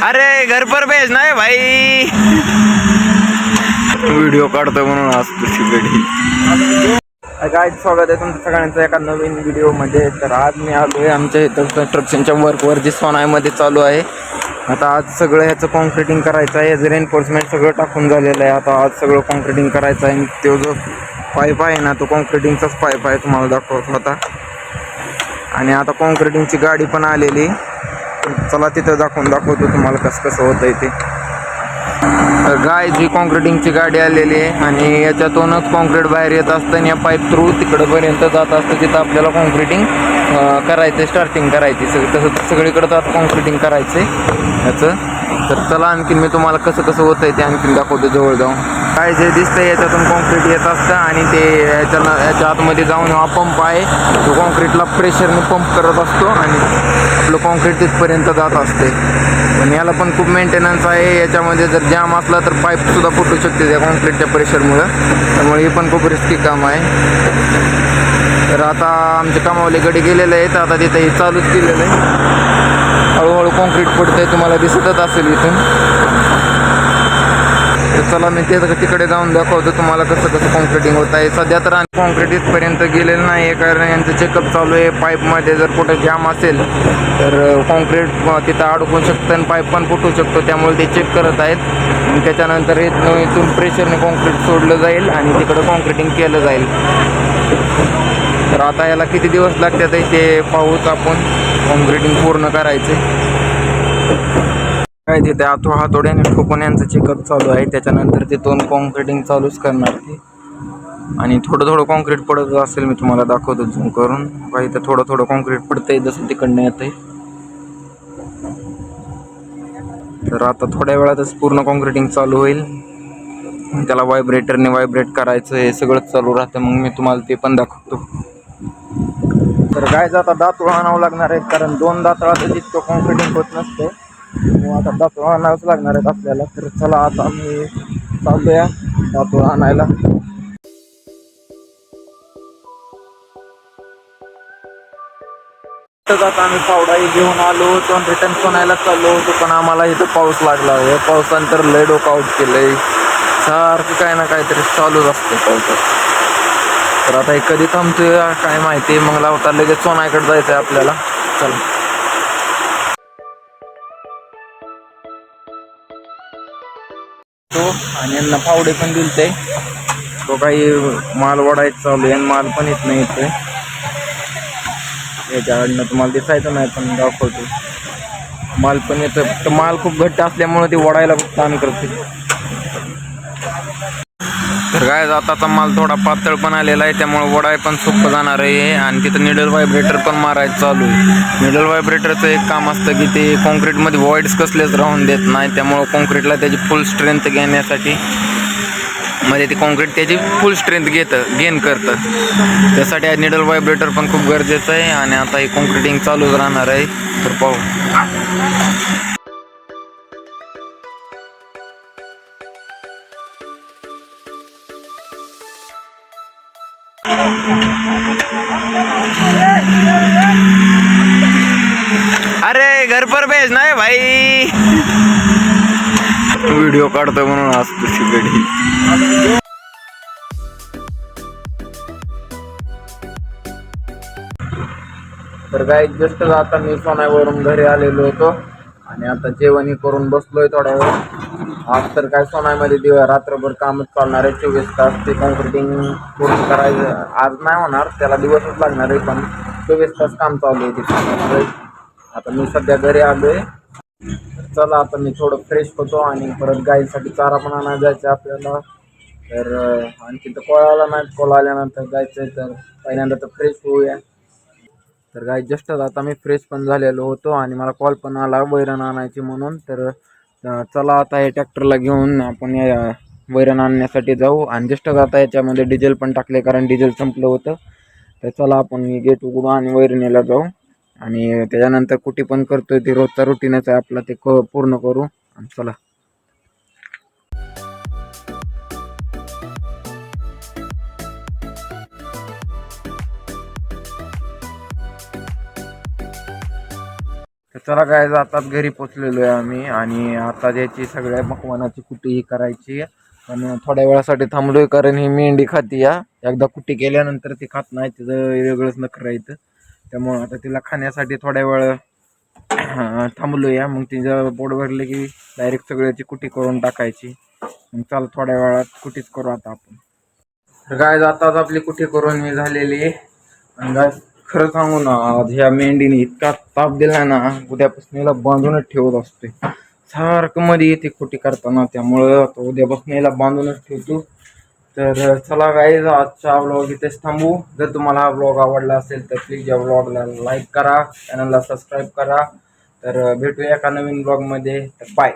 अरे घर पर भेजना है भाई. व्हिडिओ काढतोय म्हणून आज तुझी गडी. काय स्वागत आहे तुमचं सगळ्यांचं एका नवीन व्हिडिओमध्ये. तर आज मी आलोय आमच्या इथं कन्स्ट्रक्शनच्या वर्कवर जे सोनाईमध्ये चालू आहे. आता आज सगळं ह्याचं कॉन्क्रिटिंग करायचं आहे. याचं रेनफोर्समेंट सगळं टाकून झालेलं आहे. आता आज सगळं कॉन्क्रिटिंग करायचं आहे. तो जो पाईप आहे ना, तो कॉन्क्रिटिंगचाच पाईप आहे, तुम्हाला दाखवत होता. आणि आता कॉन्क्रिटिंगची गाडी पण आलेली. चला तिथं दाखवतो तुम्हाला कसं होतंय ते. तर गाय जी कॉन्क्रिटिंगची गाडी आलेली आहे आणि याच्यातूनच कॉन्क्रीट बाहेर येत असतं आणि या पाईप थ्रू तिकडंपर्यंत जात असतं. तिथं आपल्याला कॉन्क्रिटिंग करायचं, स्टार्टिंग करायची. तसं सगळीकडं तर आता कॉन्क्रिटिंग करायचं आहे याचं. तर चला आणखीन मी तुम्हाला कसं होतंय ते आणखीन दाखवतो जवळ जाऊन. काय जे दिसतंय याच्यातून कॉन्क्रीट येत असतं आणि ते याच्या आतमध्ये जाऊन हा पंप आहे, तो कॉन्क्रीटला प्रेशरने पंप करत असतो आणि आपलं कॉन्क्रीट तिथपर्यंत जात असते. पण याला पण खूप मेंटेनन्स आहे. याच्यामध्ये जर जाम असला तर पाईपसुद्धा फुटू शकते त्या कॉन्क्रीटच्या प्रेशरमुळं. त्यामुळे हे पण खूप रिस्की काम आहे. तर आता आमचे कामावले गडी गेलेले आहेत. आता तिथं हे चालूच केलेलं आहे. हळूहळू कॉन्क्रीट पडतंय, तुम्हाला दिसतच असेल इथून. तर चला मी ते तिकडे जाऊन दाखवतो तुम्हाला कसं कॉन्क्रिटिंग होत आहे. सध्या तर कॉन्क्रीट इथपर्यंत गेलेलं नाही आहे, कारण यांचं चेकअप चालू आहे. पाईपमध्ये जर कुठं जाम असेल तर कॉन्क्रीट तिथं अडकू शकतं आणि पाईप पण फुटू शकतो. त्यामुळे ते चेक करत आहेत आणि त्याच्यानंतर इथून प्रेशरने कॉन्क्रीट सोडलं जाईल आणि तिकडं कॉन्क्रिटिंग केलं जाईल. तर आता याला किती दिवस लागतात ते पाहूच आपण. कॉन्क्रिटिंग पूर्ण करायचे काय तिथे हातोड्याने ठोकून यांचं चेकअप चालू आहे. त्याच्यानंतर तिथून कॉन्क्रिटिंग चालूच करणार ते. आणि थोडं कॉन्क्रीट पडत असेल, मी तुम्हाला दाखवतो झूम करून. काही तर थोडं कॉन्क्रीट पडतंय जसं तिकडनं येतंय. तर आता थोड्या वेळातच पूर्ण कॉन्क्रिटिंग चालू होईल. त्याला व्हायब्रेटरने व्हायब्रेट करायचं, हे सगळंच चालू राहतं. मग मी तुम्हाला ते पण दाखवतो. तर काय आता दातूळ आणावं लागणार आहे, कारण 2 दातळाचं जितकं कॉन्क्रिटिंग होत नसते. आता दातूळ आणावंच लागणार आहेत आपल्याला. तर चला आता मी चालूया दातूळ आणायला. आता आम्ही पावडाही घेऊन आलो होतो आणि रिटर्न सोनायला चाललो होतो, पण आम्हाला इथं पाऊस लागला आहे. पावसानंतर लय डोकं आउट केलंय. सारखं काय ना काहीतरी चालूच असतं पावसात. तर आता हे कधी थांबतोय काय माहिती. मग लावता लगेच सोनायकडे जायचं आहे आपल्याला. चला. आणि यांना पावडे पण दिलते. तो काही माल वाढायचा चालू आहे. माल पण येत नाही येतोय. याच्याकडनं तुम्हाला दिसायचं नाही, पण दाखवतो. माल पण येतं, फक्त माल खूप घट्ट असल्यामुळे ते वडायला खूप ताण करते. तर काय आताचा माल थोडा पातळ पण आलेला आहे, त्यामुळे वडाय पण सोपं जाणार आहे. आणि तिथं निडल व्हायब्रेटर पण मारायचं चालू आहे. निडल व्हायब्रेटरचं एक काम असतं की ते कॉन्क्रीटमध्ये वॉइड्स कसलेच राहून देत नाही. त्यामुळं कॉन्क्रीटला त्याची फुल स्ट्रेंथ घेण्यासाठी, म्हणजे ते कॉन्क्रीट त्याची फुल स्ट्रेंथ गेन करतं. त्यासाठी निडल व्हायब्रेटर पण खूप गरजेचं आहे. आणि आता हे कॉन्क्रिटिंग चालूच राहणार आहे. तर पाहू. अरे घर पर भेजना है भाई. व्हिडिओ काढतोय म्हणून आज तुझी गडी. तर काय जस्ट आता मी सोनाईवरून घरी आलेलो होतो आणि आता जेवण करून बसलोय थोड्या वेळ. आज तर काय सोनाईमध्ये रात्रभर कामच चालणार आहे. 24 तास ते कॉन्क्रिटिंग पूर्ण करायचं. आज नाही होणार, त्याला दिवसच लागणार आहे, पण 24 तास काम चालू आहे तिथे. आता मी सध्या घरी आलोय. चला आता मी थोडं फ्रेश होतो आणि परत गाईसाठी चारा पण आणायला जायचं आपल्याला. तर आणखी तर कॉल आला नाही. कॉल आल्यानंतर जायचं आहे. तर पहिल्यांदा तर फ्रेश होऊया. तर गाई जस्ट आता मी फ्रेश पण झालेलो होतो आणि मला कॉल पण आला वैरण आणायची म्हणून. तर चला आता हे ट्रॅक्टरला घेऊन आपण या वैरण आणण्यासाठी जाऊ. आणि जस्ट आता याच्यामध्ये डिझेल पण टाकले, कारण डिझेल संपलं होतं. तर चला आपण गेट उघडू आणि वैरणीला जाऊ. आणि त्याच्यानंतर कुठे पण करतोय ते रोजचा रुटीनच आहे आपला, ते पूर्ण करू. चला. तर चला काय आताच घरी पोचलेलो आहे आम्ही आणि आता त्याची सगळ्या पकवानाची कुटी करायची. पण थोड्या वेळासाठी थांबलोय कारण ही मेंढी खाती या. एकदा कुटी केल्यानंतर ती खात नाही, तिचं वेगळंच नखरं येतं. त्यामुळं आता तिला खाण्यासाठी थोड्या वेळ थांबलो या. मग तिचं पोट भरले की डायरेक्ट सगळ्याची कुटी करून टाकायची. मग चला थोड्या वेळात कुटीच करू आता आपण. तर काय आताच आपली कुटी करून मी झालेली आहे. आणि काय खरं सांगू ना, आज ह्या मेंढीने इतका ताप दिला ना, उद्यापासून याला बांधूनच ठेवत असते सारखं मध्ये येते कुटी करताना. त्यामुळं आता उद्यापासून याला बांधूनच ठेवतो. तर चला गाईज आजचा व्लॉग इथेच थांबू. जर तुम्हाला हा व्लॉग आवडला असेल तर प्लीज या व्लॉगला लाईक करा, चॅनलला सबस्क्राईब करा. तर भेटूया एका नवीन व्लॉगमध्ये. तर बाय.